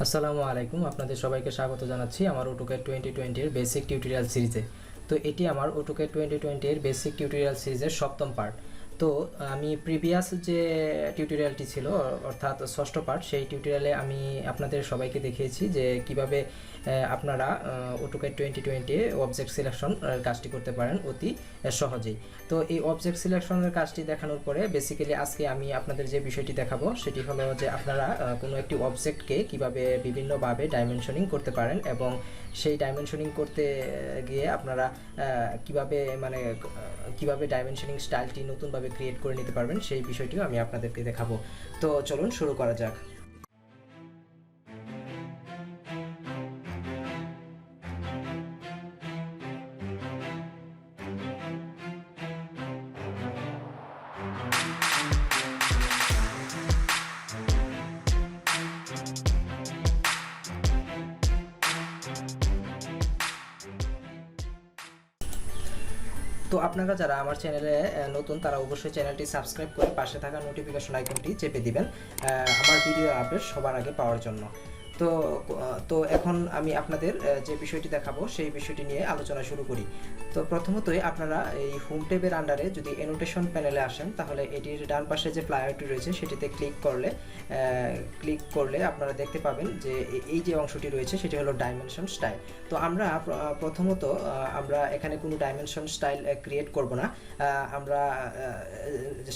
আসসালামু আলাইকুম, আপনাদের সবাইকে স্বাগত জানাচ্ছি আমার অটোক্যাড 2020 এর বেসিক টিউটোরিয়াল সিরিজে। তো এটি আমার অটোক্যাড 2020 এর বেসিক টিউটোরিয়াল সিরিজের সপ্তম পার্ট। তো আমি প্রিভিয়াস যে টিউটোরিয়ালটি ছিল অর্থাৎ ষষ্ঠ পার্ট, সেই টিউটোরিয়ালে আমি আপনাদের সবাইকে দেখিয়েছি যে কিভাবে আপনারা অটোক্যাড 2020 অবজেক্ট সিলেকশন কাজটি করতে পারেন অতি সহজেই। তো এই অবজেক্ট সিলেকশনের কাজটি দেখানোর পরে বেসিক্যালি আজকে আমি আপনাদের যে বিষয়টি দেখাবো সেটি হলো যে আপনারা কোনো একটি অবজেক্টকে কিভাবে বিভিন্নভাবে ডাইমেনশনিং করতে পারেন এবং সেই ডাইমেনশনিং করতে গিয়ে আপনারা কিভাবে ডাইমেনশনিং স্টাইলটি নতুনভাবে ক্রিয়েট করে নিতে পারবেন সেই বিষয়টিও আমি আপনাদেরকে দেখাবো। তো চলুন শুরু করা যাক। তো আপনারা যারা আমার চ্যানেলে নতুন তারা অবশ্যই চ্যানেলটি সাবস্ক্রাইব করে পাশে থাকা নোটিফিকেশন আইকনটি চেপে দিবেন আমার ভিডিও আপডেট সবার আগে পাওয়ার জন্য। তো তো এখন আমি আপনাদের যে বিষয়টি দেখাবো সেই বিষয়টি নিয়ে আলোচনা শুরু করি। তো প্রথমতই আপনারা এই হোম ট্যাবের আন্ডারে যদি অ্যানোটেশন প্যানেলে আসেন তাহলে এটির ডান পাশে যে ফ্লায়ারটি রয়েছে সেটিতে ক্লিক করলে আপনারা দেখতে পাবেন যে এই যে অংশটি রয়েছে সেটি হলো ডাইমেনশন স্টাইল। তো আমরা প্রথমত আমরা এখানে কোনো ডাইমেনশন স্টাইল ক্রিয়েট করব না। আমরা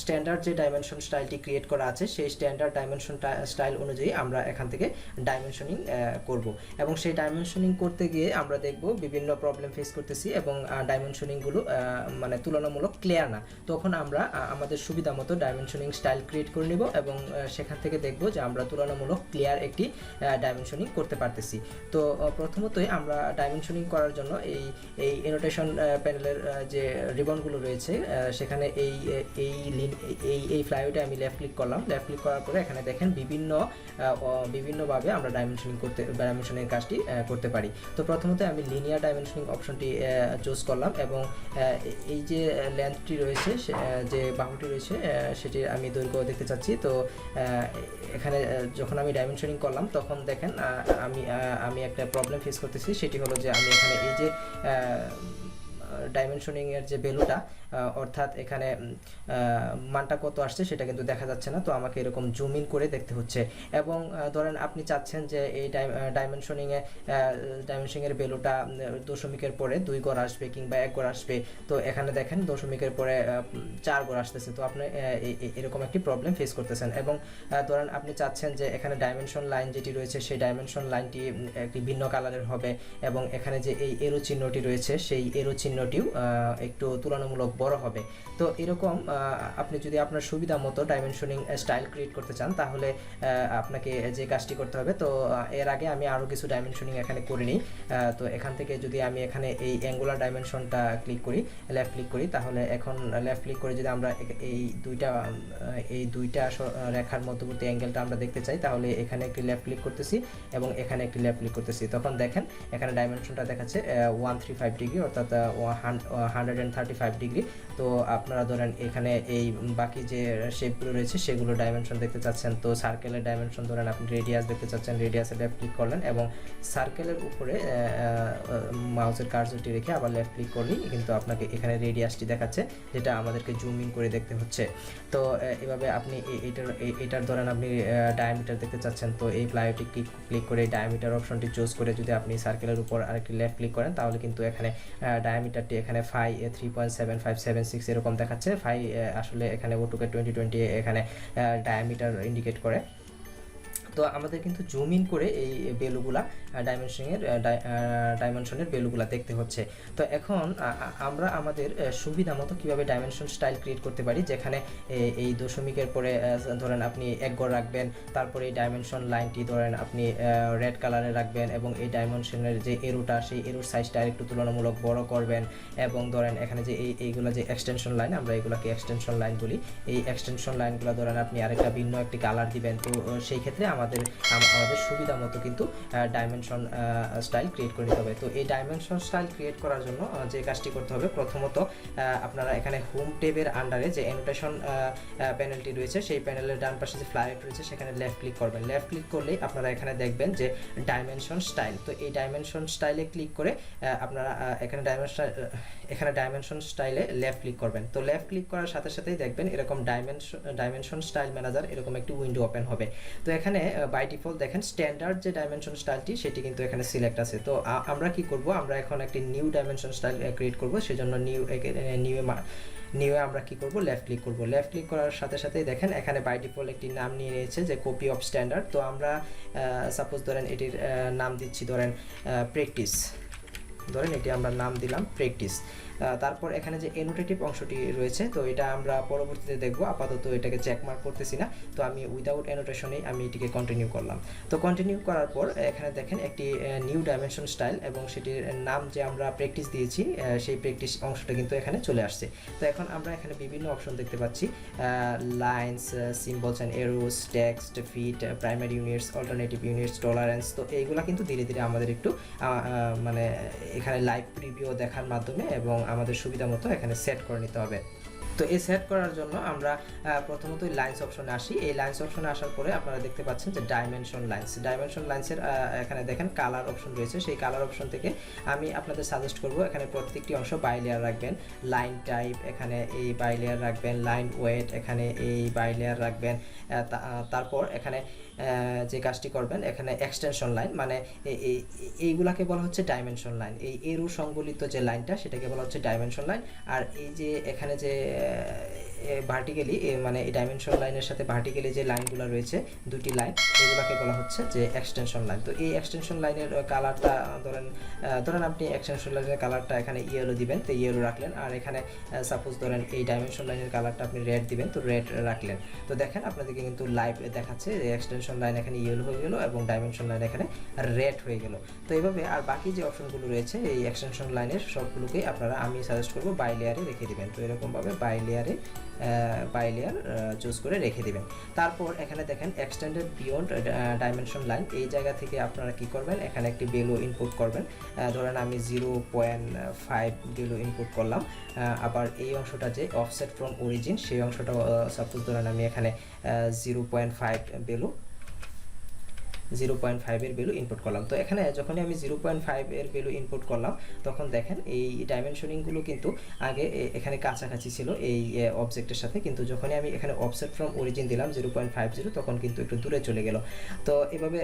স্ট্যান্ডার্ড যে ডাইমেনশন স্টাইলটি ক্রিয়েট করা আছে সেই স্ট্যান্ডার্ড ডাইমেনশন স্টাইল অনুযায়ী আমরা এখান থেকে ডাইমেনশনিং করব এবং সেই ডাইমেনশনিং করতে গিয়ে আমরা দেখব বিভিন্ন প্রবলেম ফেস করতেছি এবং ডাইমেনশনিংগুলো মানে তুলনামূলক ক্লিয়ার না। তখন আমরা আমাদের সুবিধা মতো ডাইমেনশনিং স্টাইল ক্রিয়েট করে নিব এবং সেখান থেকে দেখব যে আমরা তুলনামূলক ক্লিয়ার একটি ডাইমেনশনিং করতে পারতেছি। তো প্রথমতই আমরা ডাইমেনশনিং করার জন্য এই অ্যানোটেশন প্যানেলের যে রিবনগুলো রয়েছে সেখানে এই ফ্লাইওতে আমি লেফট ক্লিক করলাম। লেফট ক্লিক করার পরে এখানে দেখেন বিভিন্নভাবে আমরা ডাইমেনশনের কাজটি করতে পারি। তো প্রথমত আমি লিনিয়ার ডাইমেনশনিং অপশনটি চুজ করলাম এবং এই যে লেন্থটি রয়েছে যে বাহুটি রয়েছে সেটির আমি দৈর্ঘ্য দেখতে চাচ্ছি। তো এখানে যখন আমি ডাইমেনশনিং করলাম তখন দেখেন আমি একটা প্রবলেম ফেস করতেছি, সেটি হলো যে আমি এখানে এই যে ডাইমেনশনিং এর যে ভ্যালুটা অর্থাৎ এখানে মানটা কত আসছে সেটা কিন্তু দেখা যাচ্ছে না। তো আমাকে এরকম জুম ইন করে দেখতে হচ্ছে এবং ধরেন আপনি চাচ্ছেন যে এই ডাইমেনশনিং এর ভ্যালুটা দশমিকের পরে 2 ঘর আসবে কিংবা 1 ঘর আসবে। তো এখানে দেখেন দশমিকের পরে 4 ঘর আসতেছে। তো আপনি এরকম একটি প্রবলেম ফেস করতেছেন এবং ধরেন আপনি চাচ্ছেন যে এখানে ডাইমেনশন লাইন যেটি রয়েছে সেই ডাইমেনশন লাইনটি একটি ভিন্ন কালারের হবে এবং এখানে যে এই এরো চিহ্নটি রয়েছে সেই এরো চিহ্নটিও একটু তুলনামূলক বড় হবে। তো এরকম আপনি যদি আপনার সুবিধা মতো ডাইমেনশনিং স্টাইল ক্রিয়েট করতে চান তাহলে আপনাকে যে কাজটি করতে হবে। তো এর আগে আমি আরও কিছু ডাইমেনশনিং এখানে করে নিই। তো এখান থেকে যদি আমি এখানে এই অ্যাঙ্গুলার ডাইমেনশনটা লেফট ক্লিক করি তাহলে এখন লেফট ক্লিক করে যদি আমরা এই দুইটা রেখার মধ্যবর্তী অ্যাঙ্গেলটা আমরা দেখতে চাই তাহলে এখানে একটি লেফট ক্লিক করতেছি এবং এখানে একটি লেফট ক্লিক করতেছি। তখন দেখেন এখানে ডাইমেনশনটা দেখাচ্ছে 135 ডিগ্রি অর্থাৎ 135 ডিগ্রি। তো আপনারা ধরেন এখানে এই বাকি যে শেপগুলো রয়েছে সেগুলো ডাইমেনশন দেখতে চাচ্ছেন। তো সার্কেলের ডাইমেনশন ধরেন আপনি রেডিয়াস দেখতে চাচ্ছেন, রেডিয়াসে লেফট ক্লিক করলেন এবং সার্কেলের উপরে মাউসের কার্সরটি রেখে আবার লেফট ক্লিক করলেই কিন্তু আপনাকে এখানে রেডিয়াসটি দেখাচ্ছে যেটা আমাদেরকে জুম ইন করে দেখতে হচ্ছে। তো এভাবে আপনি এটার ধরেন আপনি ডায়ামিটার দেখতে চাচ্ছেন। তো এই প্লাইওটি ক্লিক করে ডায়ামিটার অপশনটি চুজ করে যদি আপনি সার্কেলের উপর আরেকটি লেফট ক্লিক করেন তাহলে কিন্তু এখানে ডায়ামিটারটি এখানে 3.7576 এরকম দেখাচ্ছে। আসলে এখানে অটোক্যাড 2020 এখানে ডায়ামিটার ইন্ডিকেট করে। তো আমাদের কিন্তু জুম ইন করে এই ভ্যালুগুলা ডাইমেনশনের ভ্যালুগুলা দেখতে হচ্ছে। তো এখন আমরা আমাদের সুবিধা মতো কীভাবে ডাইমেনশন স্টাইল ক্রিয়েট করতে পারি, যেখানে এই দশমিকের পরে ধরেন আপনি 1 ঘর রাখবেন, তারপরে এই ডাইমেনশন লাইনটি ধরেন আপনি রেড কালারে রাখবেন এবং এই ডাইমেনশনের যে এরোটা সেই এরোর সাইজটা একটু তুলনামূলক বড় করবেন এবং ধরেন এখানে যে এইগুলো যে এক্সটেনশন লাইন, আমরা এগুলোকে এক্সটেনশন লাইন বলি, এই এক্সটেনশন লাইনগুলো ধরেন আপনি আরেকটা ভিন্ন একটি কালার দিবেন। তো সেই ক্ষেত্রে আমাদের সুবিধা মতো কিন্তু ডাইমেনশন স্টাইল ক্রিয়েট করে নিতে হবে। তো এই ডাইমেনশন স্টাইল ক্রিয়েট করার জন্য যে কাজটি করতে হবে, প্রথমত আপনারা এখানে হোম ট্যাবের আন্ডারে যে অ্যানোটেশন প্যানেলটি রয়েছে, সেই প্যানেলের ডান পাশে যে ফ্লাইট রয়েছে সেখানে লেফট ক্লিক করবেন। লেফট ক্লিক করলেই আপনারা এখানে দেখবেন যে ডাইমেনশন স্টাইল। তো এই ডাইমেনশন স্টাইলে ক্লিক করে আপনারা এখানে ডাইমেনশন স্টাইলে লেফট ক্লিক করবেন। তো লেফট ক্লিক করার সাথে সাথেই দেখবেন এরকম ডাইমেনশন স্টাইল ম্যানেজার এরকম একটি উইন্ডো ওপেন হবে। তো এখানে বাই ডিফল্ট দেখেন স্ট্যান্ডার্ড যে ডাইমেনশন স্টাইলটি সেটি কিন্তু এখানে সিলেক্ট আছে। তো আমরা কি করব, আমরা এখন একটি নিউ ডাইমেনশন স্টাইল ক্রিয়েট করব। সেজন্য নিউ আমরা কি করব, লেফট ক্লিক করব। লেফট ক্লিক করার সাথে সাথেই দেখেন এখানে বাই ডিফল্ট একটি নাম নিয়ে নিয়েছে যে কপি অফ স্ট্যান্ডার্ড। তো আমরা সাপোজ ধরেন এটির নাম দিচ্ছি ধরেন প্র্যাকটিস, ধরেন এটি আমরা নাম দিলাম প্র্যাকটিস। তারপর এখানে যে এনোটেটিভ অংশটি রয়েছে, তো এটা আমরা পরবর্তীতে দেখব, আপাতত এটাকে চেক মার্ক করতেছি না। তো আমি উইদাউট এনোটেশনেই আমি এটিকে কন্টিনিউ করলাম। তো কন্টিনিউ করার পর এখানে দেখেন একটি নিউ ডাইমেনশন স্টাইল এবং সেটির নাম যে আমরা প্র্যাকটিস দিয়েছি সেই প্র্যাকটিস অংশটা কিন্তু এখানে চলে আসছে। তো এখন আমরা এখানে বিভিন্ন অপশন দেখতে পাচ্ছি, lines, symbols and arrows, text, fit, primary units, alternative units, tolerance. তো এইগুলা কিন্তু ধীরে ধীরে আমাদের একটু মানে এখানে লাইভ প্রিভিউ দেখার মাধ্যমে এবং আমাদের সুবিধা মতো এখানে সেট করে নিতে হবে। তো এই সেট করার জন্য আমরা প্রথমত লাইন্স অপশনে আসি। এই লাইন্স অপশনে আসার পরে আপনারা দেখতে পাচ্ছেন যে ডাইমেনশন লাইন্সের এখানে দেখেন কালার অপশন রয়েছে। সেই কালার অপশন থেকে আমি আপনাদের সাজেস্ট করব এখানে প্রত্যেকটি অংশ বাই লেয়ার রাখবেন। লাইন টাইপ এখানে এই বাই লেয়ার রাখবেন, লাইন ওয়েট এখানে এই বাই লেয়ার রাখবেন। তারপর এখানে যে কাজটি করবেন, এখানে এক্সটেনশন লাইন মানে এইগুলাকে বলা হচ্ছে ডাইমেনশন লাইন। এই এরো সংবলিত যে লাইনটা সেটাকে বলা হচ্ছে ডাইমেনশন লাইন। আর এই যে এখানে যে ভার্টিক্যালি মানে এই ডাইমেনশন লাইনের সাথে ভার্টিক্যালি যে লাইনগুলো রয়েছে, দুটি লাইন, এগুলোকে বলা হচ্ছে যে এক্সটেনশন লাইন। তো এই এক্সটেনশন লাইনের কালারটা ধরেন আপনি এক্সটেনশন লাইনের কালারটা এখানে ইয়েলো দিবেন, তো ইয়েলো রাখলেন। আর এখানে সাপোজ ধরেন এই ডাইমেনশন লাইনের কালারটা আপনি রেড দিবেন, তো রেড রাখলেন। তো দেখেন আপনাদেরকে কিন্তু লাইভ দেখাচ্ছে যে এক্সটেনশন লাইন এখানে ইয়েলো হয়ে গেল এবং ডাইমেনশন লাইন এখানে রেড হয়ে গেল। তো এইভাবে আর বাকি যে অপশনগুলো রয়েছে এই এক্সটেনশন লাইনের সবগুলোকে আপনারা আমি সাজেস্ট করব বাই লেয়ারে রেখে দিবেন। তো এরকমভাবে বাই লেয়ার চুজ করে রেখে দিবেন। তারপর এখানে দেখেন এক্সটেন্ডেড বিয়ন্ড ডাইমেনশন লাইন, এই জায়গা থেকে আপনারা কি করবেন, এখানে একটি ভ্যালু ইনপুট করবেন। ধরেন আমি 0.5 ভ্যালু ইনপুট করলাম। আবার এই অংশটা যে অফসেট ফ্রম অরিজিন, সেই অংশটা সাপোজ ধরেন আমি এখানে 0.5 ভ্যালু 0.5 এর ভ্যালু ইনপুট করলাম। তো এখানে যখনই আমি 0.5 এর ভ্যালু ইনপুট করলাম তখন দেখেন এই ডাইমেনশনিংগুলো কিন্তু আগে এখানে কাছাকাছি ছিল এই অবজেক্টের সাথে, কিন্তু যখনই আমি এখানে অফসেট ফ্রম অরিজিন দিলাম 0.50 তখন কিন্তু একটু দূরে চলে গেল। তো এভাবে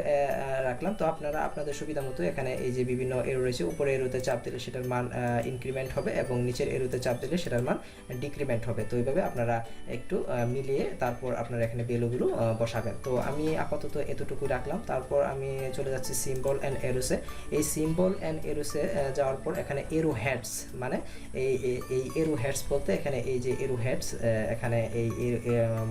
রাখলাম। তো আপনারা আপনাদের সুবিধা মতো এখানে এই যে বিভিন্ন এরো রয়েছে, উপরে এরোতে চাপ দিলে সেটার মান ইনক্রিমেন্ট হবে এবং নিচের এরোতে চাপ দিলে সেটার মান ডিক্রিমেন্ট হবে। তো এইভাবে আপনারা একটু মিলিয়ে তারপর আপনারা এখানে ভ্যালুগুলো বসাবেন। তো আমি আপাতত এতটুকু রাখলাম। তারপর আমি চলে যাচ্ছি সিম্বল অ্যান্ড এরোসে। এই সিম্বল অ্যান্ড এরোসে যাওয়ার পর এখানে এরো হেডস মানে এই এরো হেডস বলতে এখানে এই যে এরো হেডস এখানে এই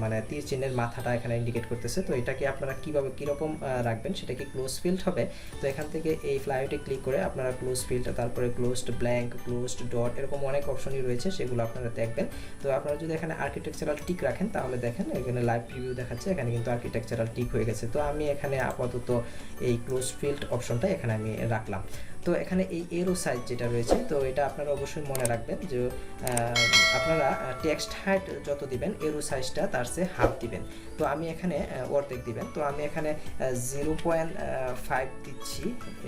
মানে তীর চিহ্নের মাথাটা এখানে ইন্ডিকেট করতেছে। তো এটাকে আপনারা কীভাবে কীরকম রাখবেন, সেটা কি ক্লোজ ফিল্ড হবে। তো এখান থেকে এই ফ্লাইওতে ক্লিক করে আপনারা ক্লোজ ফিল্ড, তারপরে ক্লোজড ব্ল্যাঙ্ক, ক্লোজড ডট, এরকম অনেক অপশনই রয়েছে, সেগুলো আপনারা দেখবেন। তো আপনারা যদি এখানে আর্কিটেকচারাল টিক রাখেন তাহলে দেখেন এখানে লাইভ প্রিভিউ দেখাচ্ছে, এখানে কিন্তু আর্কিটেকচারাল টিক হয়ে গেছে। তো আমি এখানে আপাতত এই ক্লোজ ফিল্ড অপশনটা এখানে আমি রাখলাম। তো এখানে এই এরো সাইজ যেটা রয়েছে, তো এটা আপনারা অবশ্যই মনে রাখবেন যে আপনারা টেক্সট হাইট যত দিবেন এরো সাইজটা তার চেয়ে হাফ দিবেন। তো আমি এখানে অর্ধেক দিবেন। তো আমি এখানে 0.5 দিচ্ছি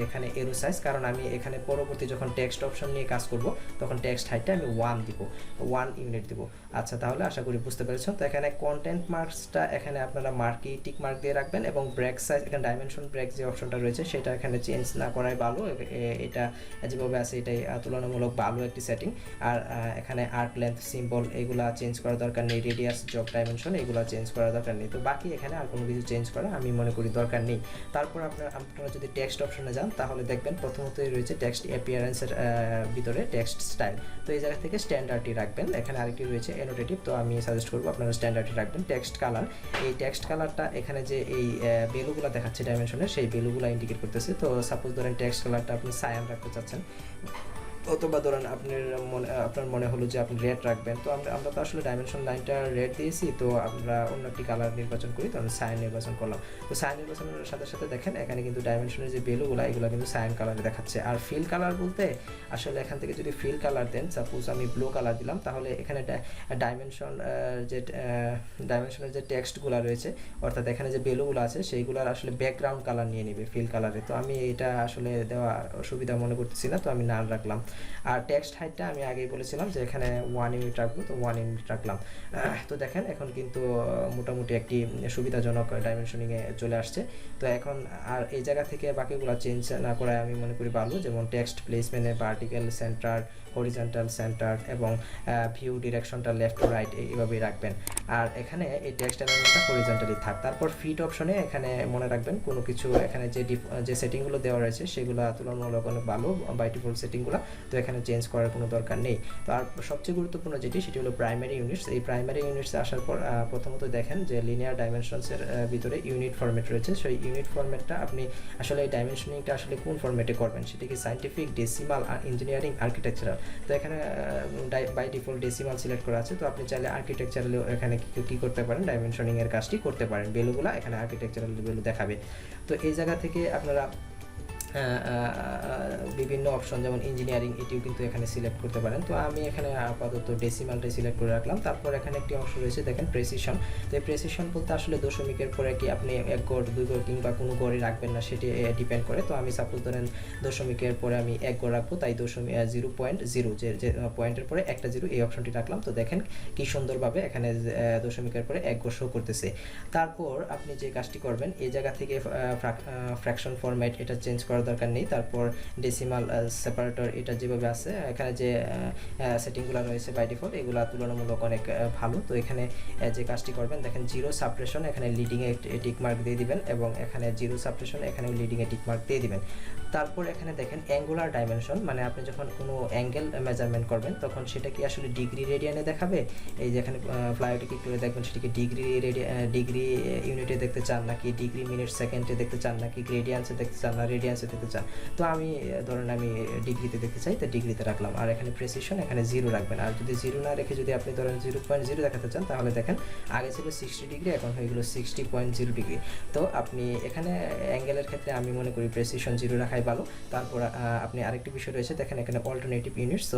এখানে এরো সাইজ, কারণ আমি এখানে পরবর্তী যখন টেক্সট অপশন নিয়ে কাজ করব তখন টেক্সট হাইটটা আমি 1 দিব, 1 ইউনিট দিব। আচ্ছা, তাহলে আশা করি বুঝতে পেরেছেন। তো এখানে কন্টেন্ট মার্কসটা এখানে আপনারা মার্কি টিক মার্ক দিয়ে রাখবেন এবং ব্রেক সাইজ এখানে ডাইমেনশন ব্রেক যে অপশনটা রয়েছে সেটা এখানে চেঞ্জ না করাই ভালো। এটা যেভাবে আছে এটাই তুলনামূলক ভালো একটি সেটিং। আর এখানে আর্ক লেন্থ, সিম্বল এগুলা চেঞ্জ করার দরকার নেই, রেডিয়াস, জব ডাইমেনশন এগুলা চেঞ্জ করার দরকার নেই। তো বাকি এখানে আর কোনো কিছু চেঞ্জ করা আমি মনে করি দরকার নেই। তারপর আপনারা যদি টেক্সট অপশনে যান তাহলে দেখবেন প্রথমতই রয়েছে টেক্সট অ্যাপিয়ারেন্সের ভিতরে টেক্সট স্টাইল। তো এই জায়গা থেকে স্ট্যান্ডার্ডটি রাখবেন। এখানে আরেকটি রয়েছে অ্যানোটেটিভ, তো আমি সাজেস্ট করবো আপনারা স্ট্যান্ডার্ডটি রাখবেন। টেক্সট কালার, এই টেক্সট কালারটা এখানে যে এই ভ্যালুগুলো দেখাচ্ছে ডাইমেনশনের, সেই ভ্যালুগুলো ইন্ডিকেট করতেছে। তো সাপোজ ধরেন টেক্সট কালারটা আপনি সায়ান রাখতে চাচ্ছেন, অথবা ধরেন আপনার মনে হলো যে আপনি রেড রাখবেন, তো আমরা তো আসলে ডাইমেনশন লাইনটা রেড দিয়েছি, তো আমরা অন্য একটি কালার নির্বাচন করি, তো আমি সায়ান নির্বাচন করলাম। তো সায়ান নির্বাচনের সাথে সাথে দেখেন এখানে কিন্তু ডাইমেনশনের যে ভ্যালুগুলো এগুলো কিন্তু সায়ান কালারে দেখাচ্ছে। আর ফিল কালার বলতে আসলে এখান থেকে যদি ফিল কালার দেন, সাপোজ আমি ব্লু কালার দিলাম, তাহলে এখানে যে ডাইমেনশনের যে টেক্সটগুলো রয়েছে, অর্থাৎ এখানে যে ভ্যালুগুলো আছে সেইগুলোর আসলে ব্যাকগ্রাউন্ড কালার নিয়ে নেবে ফিল কালারে। তো আমি এটা আসলে দেওয়া অসুবিধা মনে করতেছি না, তো আমি নান রাখলাম। আর টেক্সট হাইটটা আমি আগেই বলেছিলাম যে এখানে 1 ইউনিট রাখবো, তো 1 ইউনিট রাখলাম। তো দেখেন এখন কিন্তু মোটামুটি একটি সুবিধাজনক ডাইমেনশনিংয়ে চলে আসছে। তো এখন আর এই জায়গা থেকে বাকিগুলো চেঞ্জ না করায় আমি মনে করি ভালো, যেমন টেক্সট প্লেসমেন্টে ভার্টিক্যাল সেন্টার, হরিজন্টাল সেন্টার এবং ভিউ ডিরেকশনটা লেফট টু রাইট এইভাবেই রাখবেন। আর এখানে এই টেক্সট এলিমেন্টটা হরিজন্টালি থাক। তারপর ফিট অপশনে এখানে মনে রাখবেন কোনো কিছু এখানে যে সেটিংগুলো দেওয়া রয়েছে সেগুলো তুলনামূলক অনেক ভালো বাই ডিফল্ট সেটিংগুলো, তো এখানে চেঞ্জ করার কোনো দরকার নেই। তো আর সবচেয়ে গুরুত্বপূর্ণ যেটি সেটি হলো প্রাইমারি ইউনিটস। এই প্রাইমারি ইউনিটসে আসার পর প্রথমত দেখেন যে লিনিয়ার ডাইমেনশনসের ভিতরে ইউনিট ফরম্যাট রয়েছে। সেই ইউনিট ফরম্যাটটা আপনি আসলে এই ডাইমেনশনিংটা আসলে কোন ফরম্যাটে করবেন, সেটা কি সায়েন্টিফিক, ডেসিমাল, ইঞ্জিনিয়ারিং, আর্কিটেকচারাল। তো এখানে বাই ডিফল্ট ডেসিমাল সিলেক্ট করা আছে, তো আপনি চাইলে আর্কিটেকচারালেও এখানে কী করতে পারেন, ডাইমেনশনিংয়ের কাজটি করতে পারেন। ভ্যালুগুলো এখানে আর্কিটেকচারাল ভ্যালু দেখাবে। তো এই জায়গা থেকে আপনারা বিভিন্ন অপশন যেমন ইঞ্জিনিয়ারিং এটিও কিন্তু এখানে সিলেক্ট করতে পারেন। তো আমি এখানে আপাতত ডেসিমালটাই সিলেক্ট করে রাখলাম। তারপর এখানে একটি অংশ রয়েছে দেখেন প্রেসিশন। তো এই প্রেসিশন বলতে আসলে দশমিকের পরে কি আপনি 1 গড় 2 গড় কিংবা কোনো গড়ই রাখবেন না, সেটি ডিপেন্ড করে। তো আমি সাপোজ ধরেন দশমিকের পরে আমি 1 গড় রাখবো, তাই 0.0 যে পয়েন্টের পরে একটা 0 এই অপশনটি রাখলাম। তো দেখেন কি সুন্দরভাবে এখানে দশমিকের পরে 1 গড় শো করতেছে। তারপর আপনি যে কাজটি করবেন, এই জায়গা থেকে ফ্র্যাকশন ফরম্যাট এটা চেঞ্জ করার দরকার নেই। তারপর ডেসিমাল সেপারেটর এটা যেভাবে আছে, এখানে যে সেটিংগুলো রয়েছে বাই ডিফল্ট এগুলো তুলনামূলক অনেক ভালো। তো এখানে যে কাজটি করবেন দেখেন জিরো সাপ্রেশন এখানে লিডিংয়ে টিক মার্ক দিয়ে দিবেন, এবং এখানে জিরো সাপ্রেশন এখানে লিডিংয়ে টিক মার্ক দিয়ে দিবেন। তারপর এখানে দেখেন অ্যাঙ্গুলার ডাইমেনশন, মানে আপনি যখন কোনো অ্যাঙ্গেল মেজারমেন্ট করবেন তখন সেটা কি আসলে ডিগ্রি রেডিয়ানে দেখাবে। এই যে এখানে ফ্লাইওটি ক্লিক করে দেখবেন সেটাকে ডিগ্রি ইউনিটে দেখতে চান, নাকি ডিগ্রি মিনিট সেকেন্ডে দেখতে চান, নাকি গ্রেডিয়ান্সে দেখতে চান, না রেডিয়ান্সে দেখতে চান। তো আমি ধরেন আমি ডিগ্রিতে দেখতে চাই, তো ডিগ্রিতে রাখলাম। আর এখানে প্রেসিশন এখানে 0 রাখবেন। আর যদি 0 না রেখে যদি আপনি ধরেন 0.0 দেখাতে চান, তাহলে দেখেন আগে ছিল 60 ডিগ্রি, এখন হয়ে গেলো 60.0 ডিগ্রি। তো আপনি এখানে অ্যাঙ্গেলের ক্ষেত্রে আমি মনে করি প্রেসিশন 0 রাখাই ভালো। তারপর আপনি আরেকটি বিষয় রয়েছে দেখেন এখানে অল্টারনেটিভ ইউনিটস। তো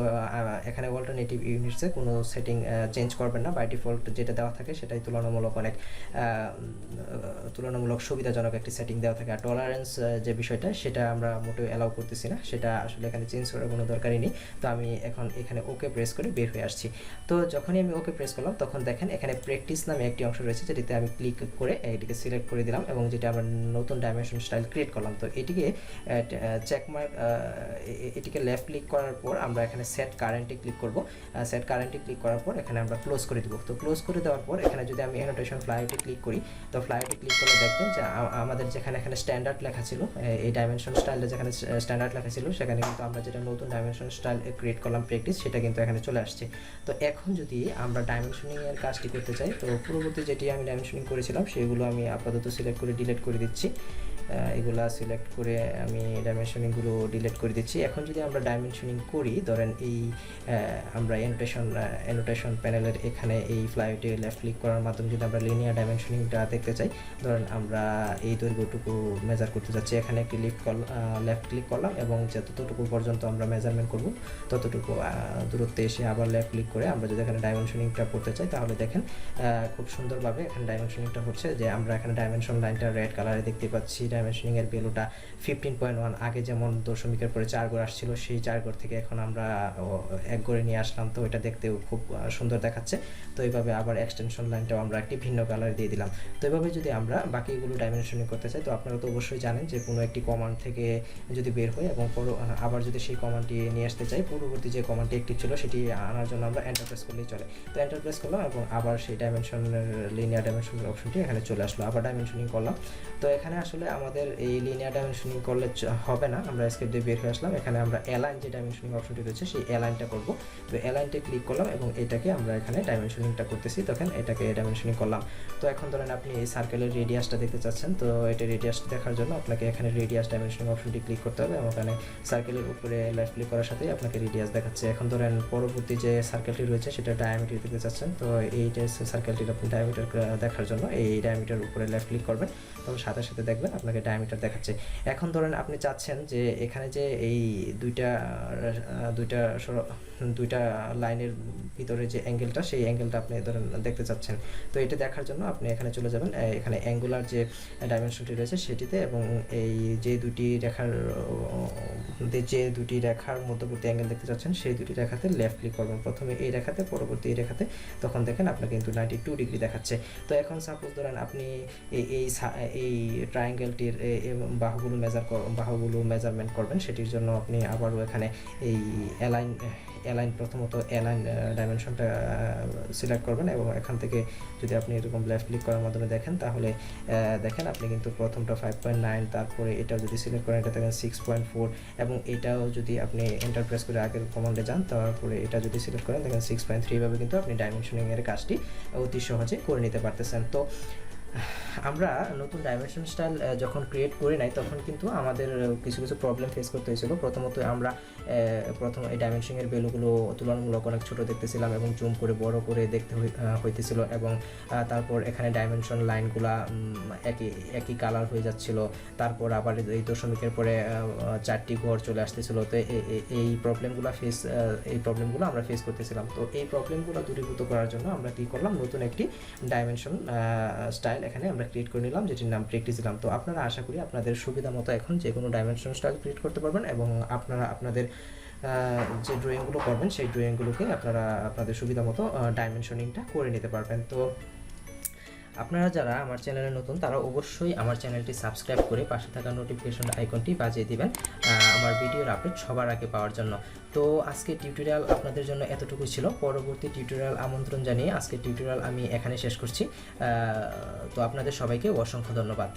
এখানে অল্টারনেটিভ ইউনিটসে কোনো সেটিং চেঞ্জ করবেন না, বাই ডিফল্ট যেটা দেওয়া থাকে সেটাই তুলনামূলক সুবিধাজনক একটি সেটিং দেওয়া থাকে। আর টলারেন্স যে বিষয়টা সেটা আমরা মোটেও অ্যালাউ করতেছি না, সেটা আসলে এখানে চেঞ্জ করার কোনো দরকারই নেই। তো আমি এখন এখানে ওকে প্রেস করে বের হয়ে আসছি। তো যখনই আমি ওকে প্রেস করলাম তখন দেখেন এখানে প্র্যাকটিস নামে একটি অংশ রয়েছে, যেটিতে আমি ক্লিক করে এটিকে সিলেক্ট করে দিলাম, এবং যেটা আমরা নতুন ডাইমেনশন স্টাইল ক্রিয়েট করলাম। তো এটিকে চেকমার্ক এটিকে লেফট ক্লিক করার পর আমরা এখানে সেট কারেন্টে ক্লিক করব। সেট কারেন্টে ক্লিক করার পর এখানে আমরা ক্লোজ করে দেবো। তো ক্লোজ করে দেওয়ার পর এখানে যদি আমি অ্যানোটেশন ফ্লাইওতে ক্লিক করি, তো ফ্লাইওতে ক্লিক করলে দেখবেন যে আমাদের যেখানে এখানে স্ট্যান্ডার্ড লেখা ছিল, এই ডাইমেনশন স্টাইলে যেখানে স্ট্যান্ডার্ড লেখা ছিল সেখানে কিন্তু আমরা যেটা নতুন ডাইমেনশন স্টাইল ক্রিয়েট করলাম প্র্যাকটিস, সেটা কিন্তু এখানে চলে আসছে। তো এখন যদি আমরা ডাইমেনশনিংয়ের কাজটি করতে চাই, তো পূর্ববর্তী যেটি আমি ডাইমেনশনিং করেছিলাম সেগুলো আমি আপাতত সিলেক্ট করে ডিলিট করে দিচ্ছি। এগুলা সিলেক্ট করে আমি ডাইমেনশনিংগুলো ডিলিট করে দিচ্ছি। এখন যদি আমরা ডাইমেনশনিং করি, ধরেন এই আমরা অ্যানোটেশন প্যানেলের এখানে এই ফ্লাইওতে লেফট ক্লিক করার মাধ্যমে যদি আমরা লিনিয়ার ডাইমেনশনিংটা দেখতে চাই, ধরেন আমরা এই দৈর্ঘ্যটুকু মেজার করতে যাচ্ছি, এখানে একটি লেফট ক্লিক করলাম, এবং যতটুকু পর্যন্ত আমরা মেজারমেন্ট করব ততটুকু দূরত্বে এসে আবার লেফট ক্লিক করে আমরা যদি এখানে ডাইমেনশনিংটা করতে চাই, তাহলে দেখেন খুব সুন্দরভাবে এখানে ডাইমেনশনিংটা হচ্ছে। যে আমরা এখানে ডাইমেনশন লাইনটা রেড কালারে দেখতে পাচ্ছি। ডাইমেনশনিংয়ের ভ্যালুটা 15.1, আগে যেমন দশমিকের পরে 4 গড় আসছিল, সেই 4 গড় থেকে এখন আমরা 1 গড়ে নিয়ে আসলাম। তো এটা দেখতেও খুব সুন্দর দেখাচ্ছে। তো এইভাবে আবার এক্সটেনশন লাইনটাও আমরা একটি ভিন্ন কালারে দিয়ে দিলাম। তো এইভাবে যদি আমরা বাকিগুলো ডাইমেনশনিং করতে চাই, তো আপনারা তো অবশ্যই জানেন যে কোনো একটি কমান্ড থেকে যদি বের হয় এবং আবার যদি সেই কমান্ডটি নিয়ে আসতে চাই, পূর্ববর্তী যে কমান্ডটি অ্যাক্টিভ ছিল সেটি আনার জন্য আমরা এন্টার প্রেস করলেই চলে। তো এন্টার প্রেস করলাম এবং আবার সেই ডাইমেনশনের লিনিয়ার ডাইমেনশনের অপশনটি এখানে চলে আসলো। আবার ডাইমেনশনিং করলাম। তো এখানে আসলে আমাদের এই লিনিয়ার ডাইমেনশনিং করলে হবে না, আমরা এসকেপ দিয়ে বের হয়ে আসলাম। এখানে আমরা অ্যালাইন যে ডাইমেনশনিং অপশনটি রয়েছে সেই অ্যালাইনটা করব। তো অ্যালাইনটা ক্লিক করলাম এবং এটাকে আমরা এখানে ডাইমেনশনিংটা করতেছি, তখন এটাকে ডাইমেনশনিং করলাম। তো এখন ধরেন আপনি এই সার্কেলের রেডিয়াসটা দেখতে চাচ্ছেন, তো এটা রেডিয়াস দেখার জন্য আপনাকে এখানে রেডিয়াস ডাইমেনশন ডাইমেনশনিং অপশনটি ক্লিক করতে হবে এবং এখানে সার্কেলের উপরে লেফট ক্লিক করার সাথেই আপনাকে রেডিয়াস দেখাচ্ছে। এখন ধরেন পরবর্তী যে সার্কেলটি রয়েছে সেটা ডায়ামিটার দিতে চাচ্ছেন, তো এই যে সার্কেলটির আপনি ডায়ামিটার দেখার জন্য এই ডায়ামিটার উপরে লেফট ক্লিক করবেন, তখন সাথে সাথে দেখবেন আপনাকে ডায়ামিটার দেখাচ্ছে। এখন ধরেন আপনি চাচ্ছেন যে এখানে যে এই দুইটা লাইনের ভিতরে যে অ্যাঙ্গেলটা, সেই অ্যাঙ্গেলটা আপনি ধরেন দেখতে চাচ্ছেন। তো এটা দেখার জন্য আপনি এখানে চলে যাবেন, এখানে অ্যাঙ্গুলার যে ডাইমেনশনটি রয়েছে সেটিতে, এবং এই যে দুটি রেখার মধ্যবর্তী অ্যাঙ্গেল দেখতে চাচ্ছেন সেই দুটি রেখাতে লেফট ক্লিক করবেন, প্রথমে এই রেখাতে, পরবর্তী এই রেখাতে, তখন দেখেন আপনাকে কিন্তু 92 ডিগ্রি দেখাচ্ছে। তো এখন সাপোজ ধরেন আপনি এই ট্রায়াঙ্গেলটির বাহুগুলো মেজারমেন্ট করবেন, সেটির জন্য আপনি আবারও এখানে এই প্রথমত অ্যালাইন ডাইমেনশনটা সিলেক্ট করবেন, এবং এখান থেকে যদি আপনি এরকম লেফট ক্লিক করার মাধ্যমে দেখেন, তাহলে দেখেন আপনি কিন্তু প্রথমটা 5.9, তারপরে এটাও যদি সিলেক্ট করেন এটা দেখেন 6.4, এবং এটাও যদি আপনি এন্টার প্রেস করে আগের কমান্ডে যান, তারপরে এটা যদি সিলেক্ট করেন দেখেন 6.3, ভাবে কিন্তু আপনি ডাইমেনশনিংয়ের কাজটি অতি সহজে করে নিতে পারতেছেন। তো আমরা নতুন ডাইমেনশন স্টাইল যখন ক্রিয়েট করি নাই, তখন কিন্তু আমাদের কিছু প্রবলেম ফেস করতে হয়েছিল। প্রথমত আমরা প্রথম এই ডাইমেনশনের ভ্যালুগুলো তুলনামূলক অনেক ছোট দেখতেছিলাম এবং জুম করে বড় করে দেখতে হইতেছিল, এবং তারপর এখানে ডাইমেনশন লাইনগুলা একই কালার হয়ে যাচ্ছিল। তারপর আবার এই দশমিকের পরে 4টি ঘর চলে আসতেছিল। তো এই প্রবলেমগুলো আমরা ফেস করতেছিলাম। তো এই প্রবলেমগুলো দূরীভূত করার জন্য আমরা কী করলাম, নতুন একটি ডাইমেনশন স্টাইল এখানে আমরা ক্রিয়েট করে নিলাম, যেটির নাম প্র্যাকটিস দিলাম। তো আপনারা আশা করি আপনাদের সুবিধা মতো এখন যে কোনো ডাইমেনশন স্টাইল ক্রিয়েট করতে পারবেন, এবং আপনারা আপনাদের যে ড্রয়িংগুলো করবেন সেই ড্রয়িংগুলোকে আপনারা আপনাদের সুবিধা মতো ডাইমেনশনিংটা করে নিতে পারবেন। তো আপনারা যারা আমার চ্যানেলে নতুন, তারা অবশ্যই আমার চ্যানেলটি সাবস্ক্রাইব করে পাশে থাকা নোটিফিকেশন আইকনটি বাজিয়ে দিবেন আমার ভিডিওর আপডেট সবার আগে পাওয়ার জন্য। তো আজকে টিউটোরিয়াল আপনাদের জন্য এতটুকু ছিল। পরবর্তী টিউটোরিয়াল আমন্ত্রণ জানিয়ে আজকে টিউটোরিয়াল আমি এখানে শেষ করছি। তো আপনাদের সবাইকে অসংখ্য ধন্যবাদ।